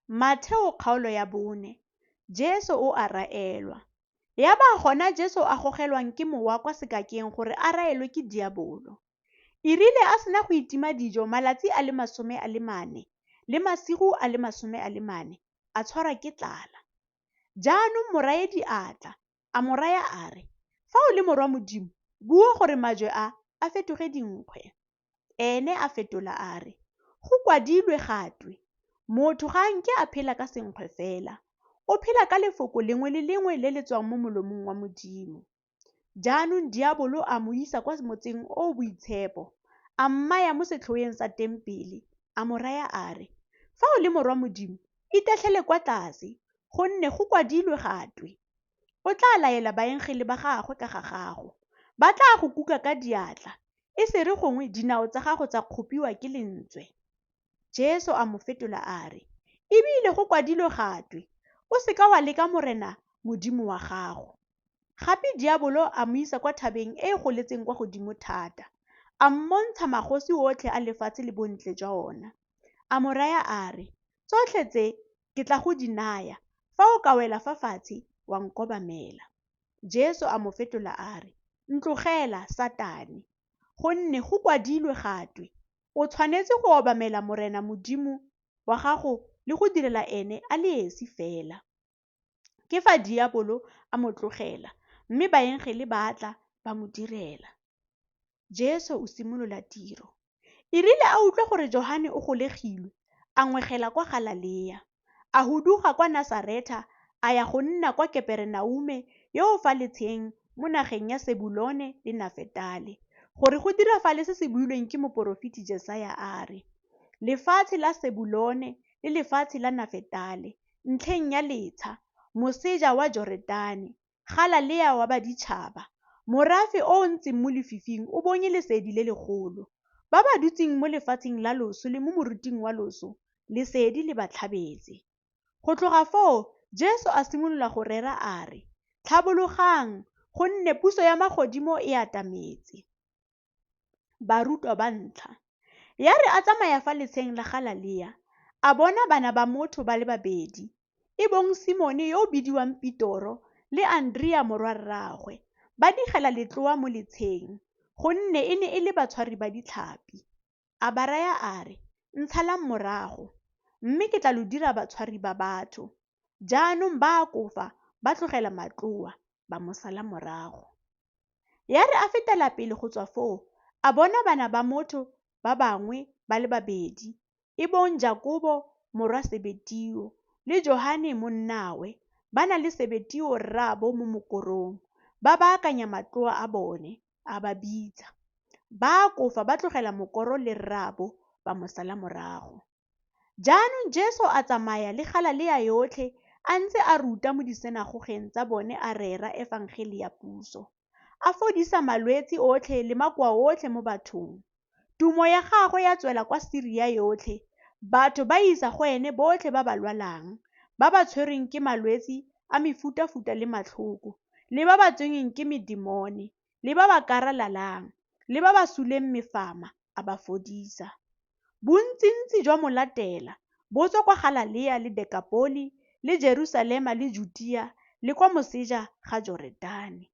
Matheo kgaolo ya 4. Jesu o a raelwa. Ya ba gona Jesu a gogelwang ke mowa kwa sekakeng gore a raelwe ke diabolo. E rile a sena go itima dijo malatsi a le 40 le masigo a le 40 a tshwarwa ke tlala. Jaanong moraedi a tla, a mo raya a re, fa o le morwa Modimo, bua gore majwe a fetoge dinkgwe. Ene a fetola a re, go kwadilwe gatwe, motho ga nke a phela ka senkgwe fela, o phela ka lefoko lengwe le lengwe le le tswang mo molomong wa Modimo. Jaanong diabolo a mo isa kwa motseng o boitshepo, a mmaya mo setlhoeng sa tempele, a mo raya a re, fa o le morwa Modimo, itatlhele kwa tlase, gonne go kwadilwe gatwe. O tla laela baengele ba gagwe ka ga gago, ba tla go kuka ka diatla, e se re gongwe dinao tsa gago tsa kgopiwa ke lentswe. Jesu a mo fetola a re, ebile go kwadilwe gatwe, o seka wa leka morena Modimo wa gago. Gape diabolo a mo isa kwa thabeng e e goletseng kwa godimo thata, a mmontsha magosi otlhe a lefatshe le bontle jwa ona. A mo raya a re, tsotlhe tse ke tla go di naya, fa o ka wela fa fatshe wa nkobamela. Jesu a mo fetola a re, ntlogela Satane, gonne go kwadilwe gatwe, o tshwanetse go obamela morena Modimo wa gago le go direla ene a le esi fela. Ke fa diabolo a mo tlogela, mme baengele ba tla ba mo direla. Jesu o simolola tiro. E rile a utlwa gore Johane o golegilwe, a ngwegela kwa Galilea, a huduga kwa Nasareta, a ya go nna kwa Keperenaume yo o fa letsheng mo nageng ya Sebulone le Nafetale, gore go diragale se se builweng ke moporofeti Jesaya a re, lefatshe la Sebulone le lefatshe la Nafetale, ntlheng ya letsha, moseja wa Joretane, Galilea wa baditšhaba, morafe o o ntseng mo lefifing o bone lesedi le legolo. Ba ba dutseng mo lefatsheng la loso le mo moriting wa loso, lesedi le ba tlhabetse. Go tloga foo, Jesu a simolola go rera a re, tlhabologang, gonne puso ya magodimo e atametse. Barutwa ba ntlha. Ya re a tsamaya fa letsheng la Galilea, a bona bana ba motho ba le babedi, e bong Simone yo o bidiwang Petoro le Andrea morwa rraagwe, ba digela letloa mo letsheng, gonne e ne e le batshwari ba ditlhapi. A ba raya a re, ntshalang morago, mme ke tla lo dira batshwari ba batho. Jaanong ba kofa, ba tlogela matloa, ba mo sala morago. Ya re a fetela pele go tswa foo, a bona bana ba motho ba bangwe ba le babedi, e bong Jakobo morwa Sebetio le Johane monnawe, ba na le Sebetio rraabo mo mokorong, ba baakanya matloa a bone, a ba bitsa. Ba kofa ba tlogela mokoro le rraabo, ba mo sala morago. Jaanong Jesu a tsamaya le Galilea yotlhe, a ntse a ruta mo disenagogeng tsa bone a rera evangeli ya puso, a fodisa malwetse otlhe le makoa otlhe mo bathong. Tumo ya gagwe ya tswela kwa Siria yotlhe, batho ba isa go ene botlhe ba ba lwalang, ba ba tshwerweng ke malwetse a mefutafuta le matlhoko, le ba ba tsenweng ke medimone, le ba ba karalalang, le ba ba suleng mefama, a ba fodisa. Bontsintsi jwa molatela bo tswa kwa Galilea le Dekapoli le Jerusalema le Judea le kwa moseja ga Joretane.